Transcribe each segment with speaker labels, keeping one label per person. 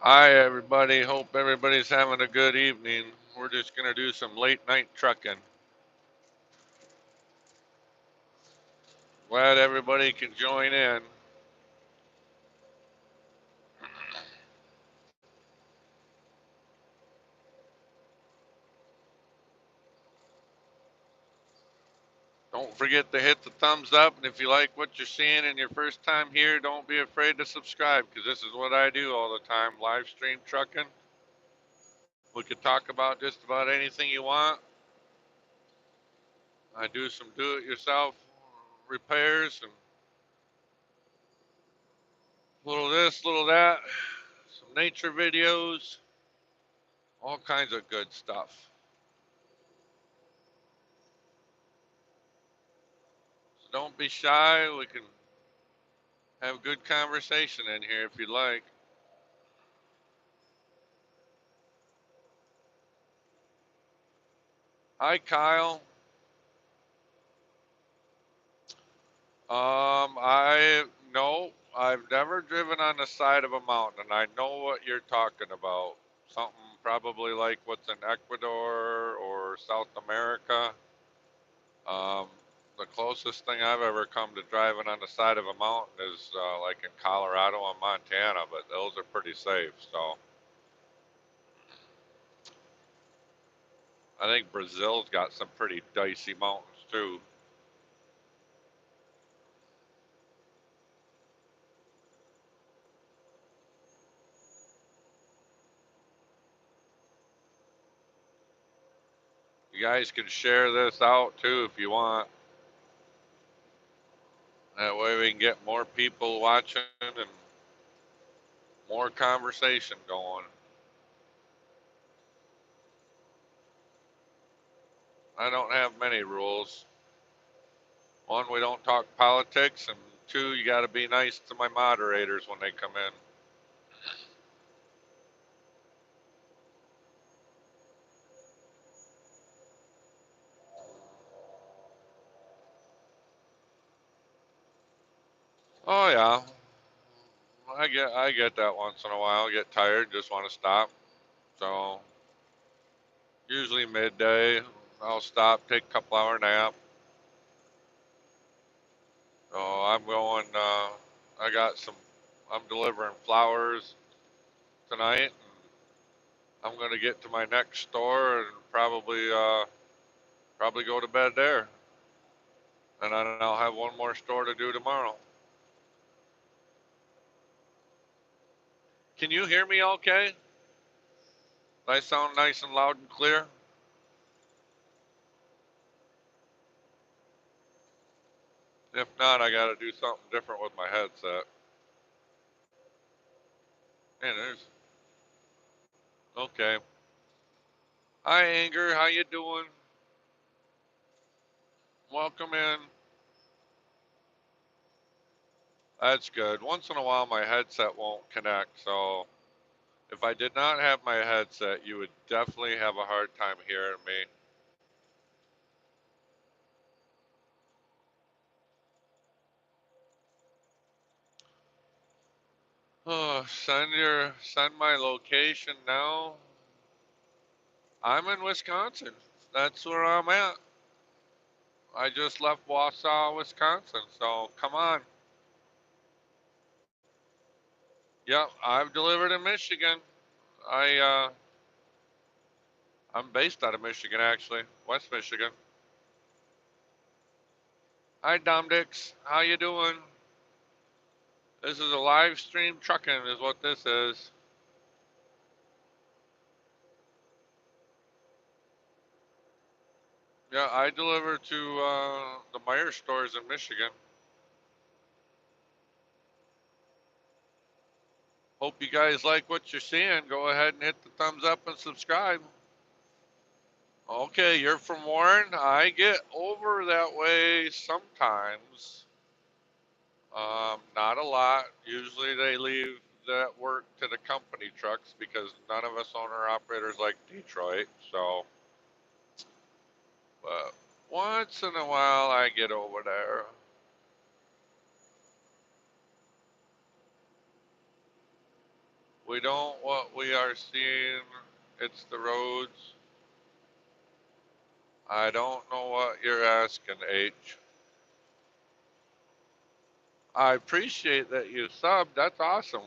Speaker 1: Hi, everybody. Hope everybody's having a good evening. We're just going to do some late night trucking. Glad everybody can join in. Don't forget to hit the thumbs up. And if you like what you're seeing and your first time here, don't be afraid to subscribe because this is what I do all the time, live stream trucking. We could talk about just about anything you want. I do some do it yourself repairs and little this, little that, some nature videos, all kinds of good stuff. So don't be shy. We can have good conversation in here if you'd like. Hi, Kyle. I no, I've never driven on the side of a mountain, and I know what you're talking about. Something probably like what's in Ecuador or South America. Um, the closest thing I've ever come to driving on the side of a mountain is like in Colorado and Montana, but those are pretty safe. So I think Brazil's got some pretty dicey mountains too. You guys can share this out too if you want. That way we can get more people watching and more conversation going. I don't have many rules. One, we don't talk politics, and two, you got to be nice to my moderators when they come in. Oh yeah, I get that once in a while. I get tired, just want to stop. So usually midday, I'll stop, take a couple hour nap. So I'm going. I got some. I'm delivering flowers tonight. I'm gonna get to my next store and probably go to bed there, and then I'll have one more store to do tomorrow. Can you hear me okay? I sound nice and loud and clear. If not, I got to do something different with my headset. And there's okay. Hi, Anger. How you doing? Welcome in. That's good. Once in a while, my headset won't connect, so if I did not have my headset, you would definitely have a hard time hearing me. Oh, send my location now. I'm in Wisconsin. That's where I'm at. I just left Wausau, Wisconsin. So come on. Yep, I've delivered in Michigan. I I'm based out of Michigan actually, West Michigan. Hi Domdix, how you doing? This is a live stream trucking is what this is. Yeah, I deliver to the Meyer stores in Michigan. Hope you guys like what you're seeing. Go ahead and hit the thumbs up and subscribe. Okay, you're from Warren. I get over that way sometimes. Not a lot. Usually they leave that work to the company trucks because none of us owner operators like Detroit. So, but once in a while I get over there. We don't what we are seeing. It's the roads. I don't know what you're asking, H. I appreciate that you subbed. That's awesome.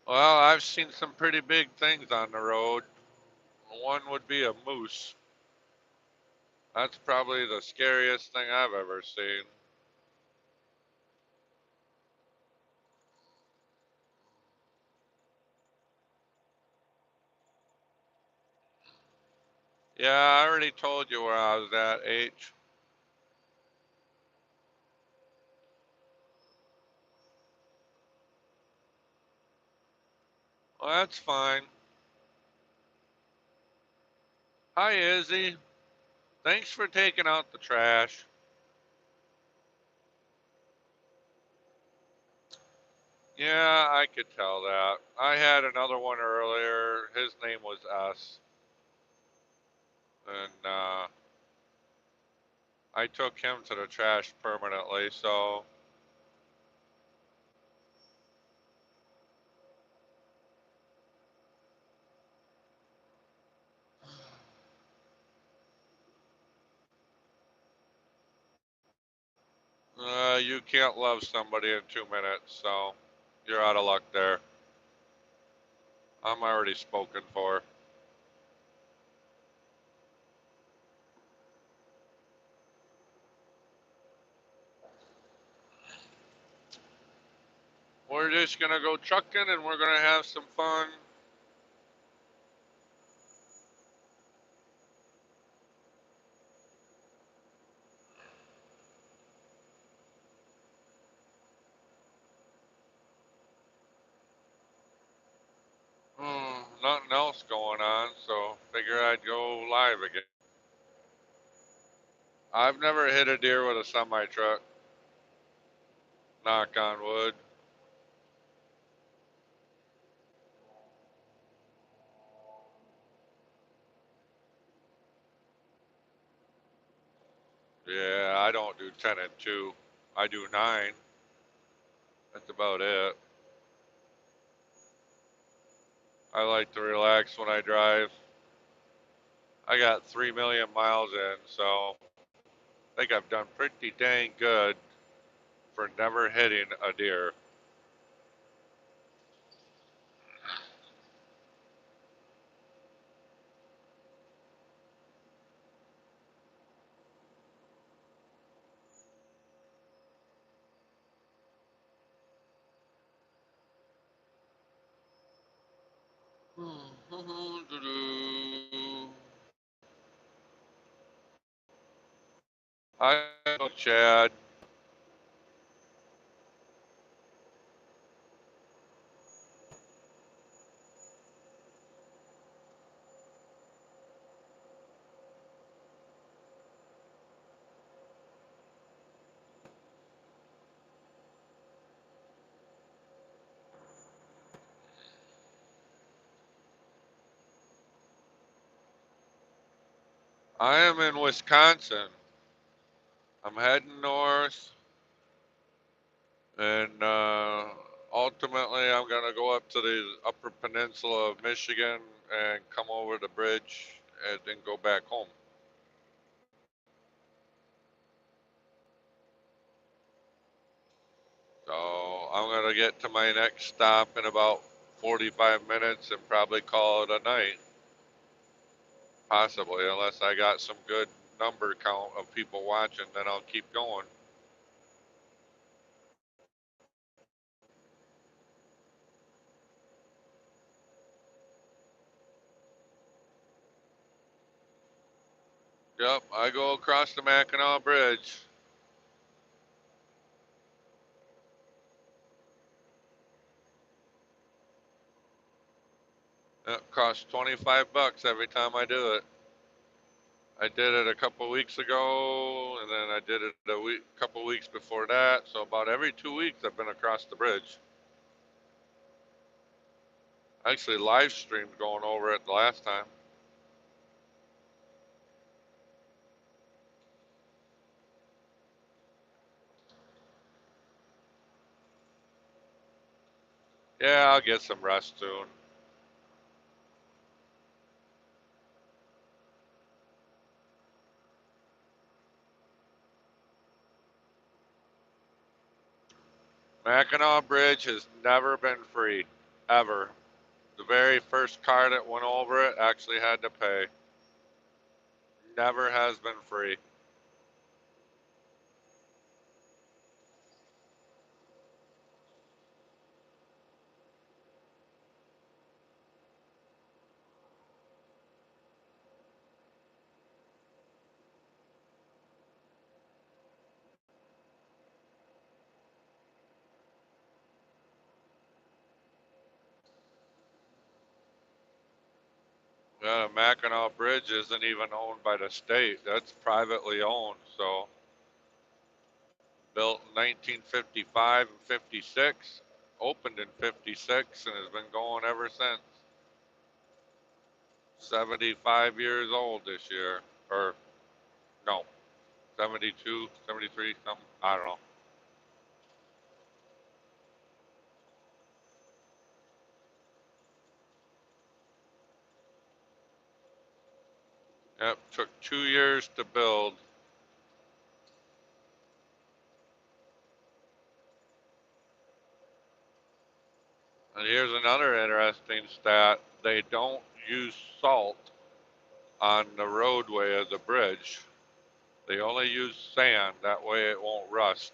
Speaker 1: Well, I've seen some pretty big things on the road. One would be a moose. That's probably the scariest thing I've ever seen. Yeah, I already told you where I was at, H. Well, that's fine. Hi, Izzy. Thanks for taking out the trash. Yeah, I could tell that. I had another one earlier. His name was S. And I took him to the trash permanently, so you can't love somebody in 2 minutes, so you're out of luck there. I'm already spoken for. We're just gonna go trucking and we're gonna have some fun. Nothing else going on, so figure I'd go live again. I've never hit a deer with a semi truck. Knock on wood. Yeah, I don't do 10 and 2. I do 9. That's about it. I like to relax when I drive. I got 3 million miles in, so I think I've done pretty dang good for never hitting a deer. I know, Chad. I am in Wisconsin. I'm heading north, and ultimately, I'm going to go up to the Upper Peninsula of Michigan and come over the bridge and then go back home. So I'm going to get to my next stop in about 45 minutes and probably call it a night, possibly, unless I got some good number count of people watching, then I'll keep going. Yep, I go across the Mackinac Bridge. It costs 25 bucks every time I do it. I did it a couple weeks ago, and then I did it a couple weeks before that. So about every 2 weeks, I've been across the bridge. I actually live streamed going over it the last time. Yeah, I'll get some rest soon. Mackinac Bridge has never been free, ever. The very first car that went over it actually had to pay. Never has been free. The Mackinac Bridge isn't even owned by the state. That's privately owned. So built in 1955 and 56, opened in 56, and has been going ever since. 75 years old this year. Or, no, 72, 73, something. I don't know. Yep, took 2 years to build. And here's another interesting stat. They don't use salt on the roadway of the bridge. They only use sand. That way it won't rust.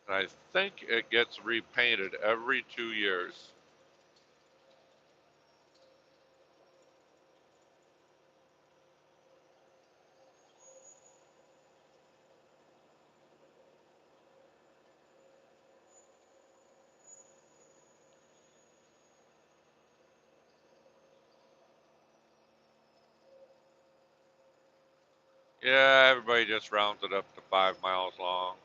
Speaker 1: And I think it gets repainted every 2 years. Yeah, everybody just rounds it up to 5 miles long.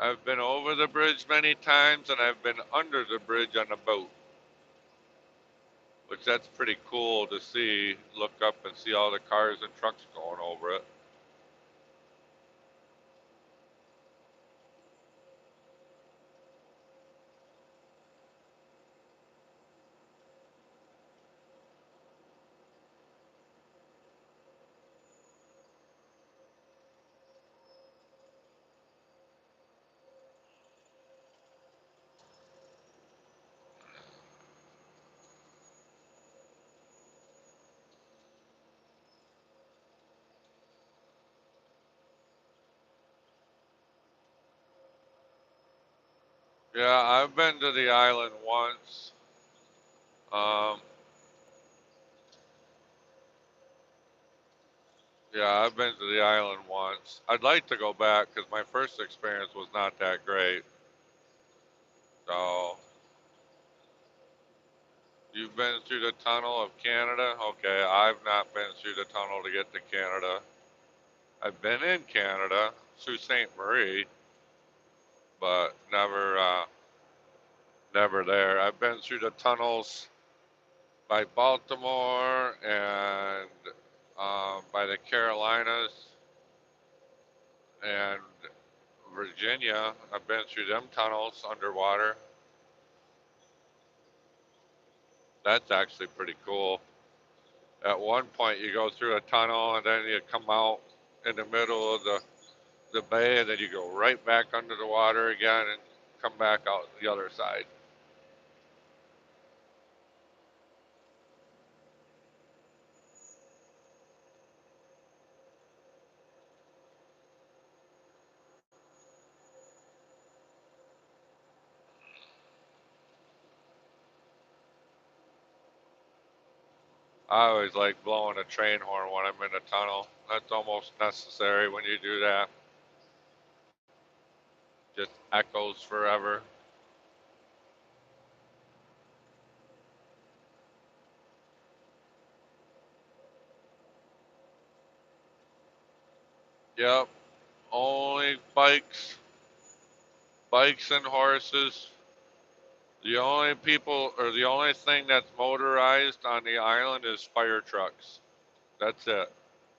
Speaker 1: I've been over the bridge many times, and I've been under the bridge on a boat, which that's pretty cool to see. Look up and see all the cars and trucks going over it. Yeah, I've been to the island once. Um, yeah, I've been to the island once. I'd like to go back because my first experience was not that great. So, you've been through the tunnel of Canada? Okay, I've not been through the tunnel to get to Canada. I've been in Canada through Ste. Marie, but never there. I've been through the tunnels by Baltimore and by the Carolinas and Virginia. I've been through them tunnels underwater. That's actually pretty cool. At one point, you go through a tunnel and then you come out in the middle of the bay, and then you go right back under the water again and come back out the other side. I always like blowing a train horn when I'm in a tunnel. That's almost necessary when you do that. Just echoes forever. Yep. Only bikes and horses. The only people, or the only thing that's motorized on the island is fire trucks. That's it.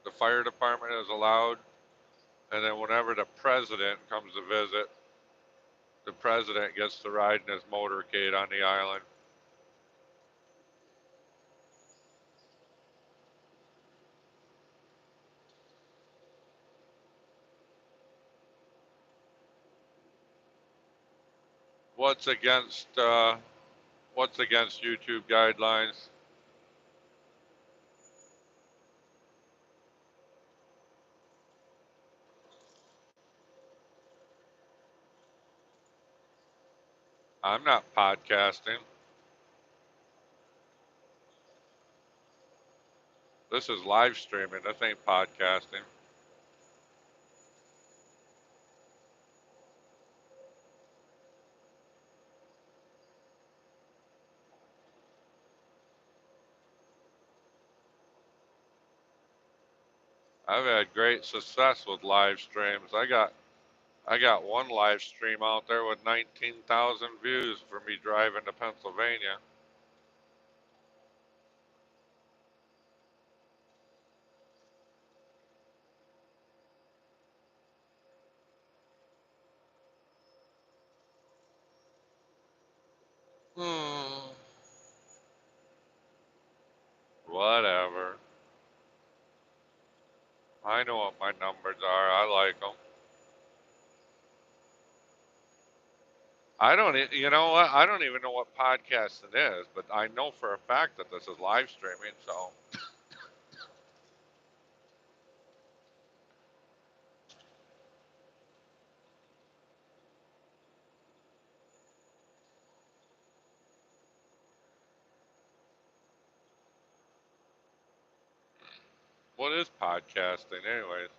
Speaker 1: The fire department is allowed, and then whenever the president comes to visit, the president gets to ride in his motorcade on the island. What's against uh, what's against YouTube guidelines? I'm not podcasting. This is live streaming. This ain't podcasting. I've had great success with live streams. I got one live stream out there with 19,000 views for me driving to Pennsylvania. Whatever. I know what my numbers are. I like them. You know what? I don't even know what podcasting is, but I know for a fact that this is live streaming. So, what is podcasting, anyways?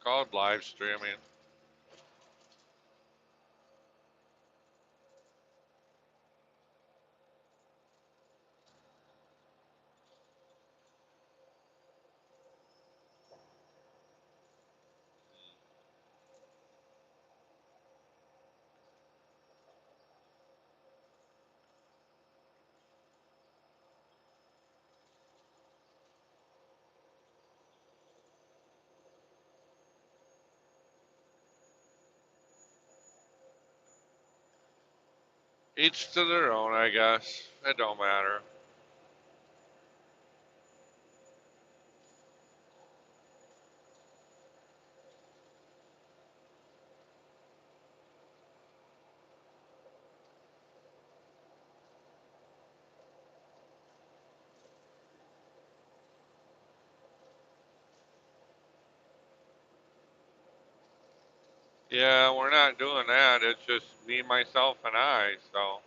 Speaker 1: Called live streaming. Each to their own, I guess. It don't matter. Yeah, we're not doing that. It's just me, myself, and I. So,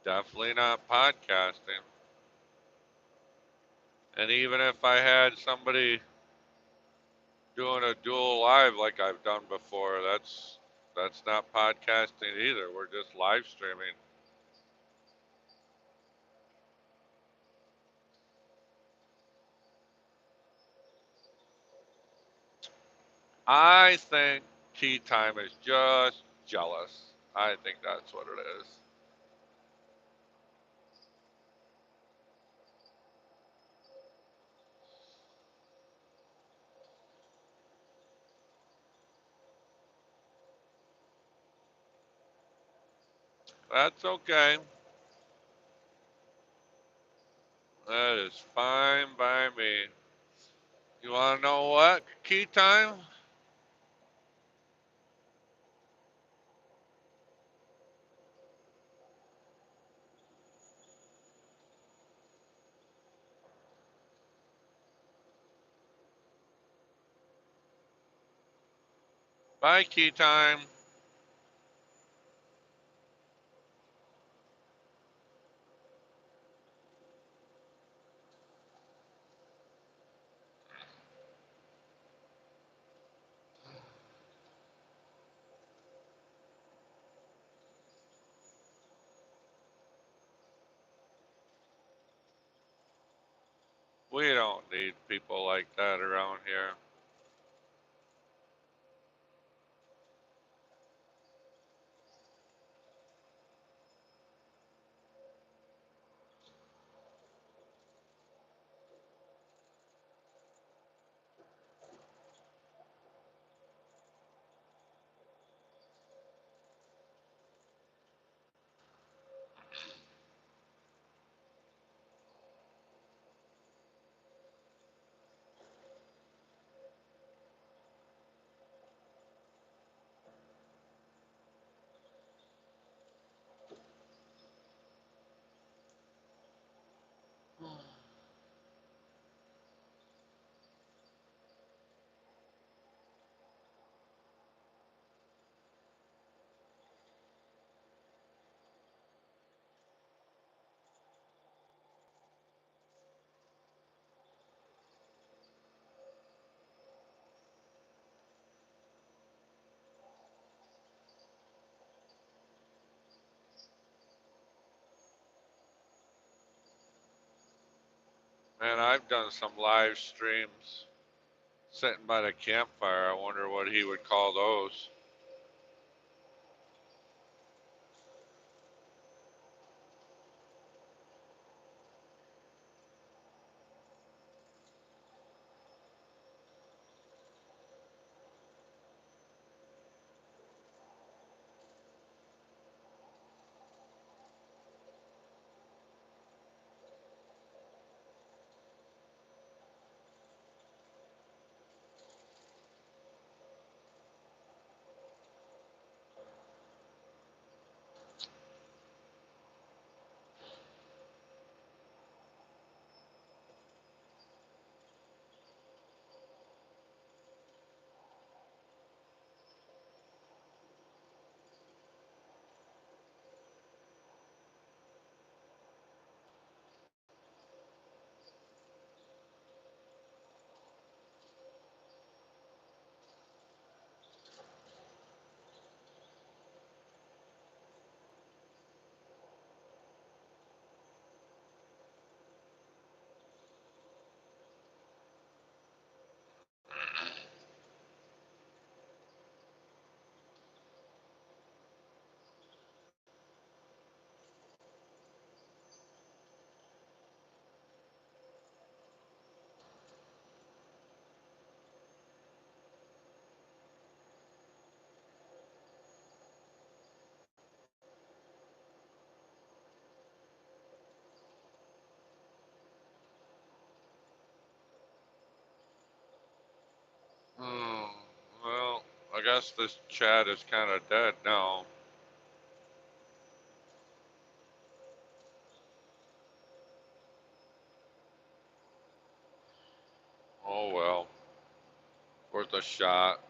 Speaker 1: definitely not podcasting. And even if I had somebody doing a dual live like I've done before, that's not podcasting either. We're just live streaming. I think Tea Time is just jealous. I think that's what it is. That's okay. That is fine by me. You want to know what? Key time? Bye, key time. We don't need people like that around here. Man, I've done some live streams sitting by the campfire. I wonder what he would call those. Hmm. Well, I guess this chat is kind of dead now. Oh well, worth a shot.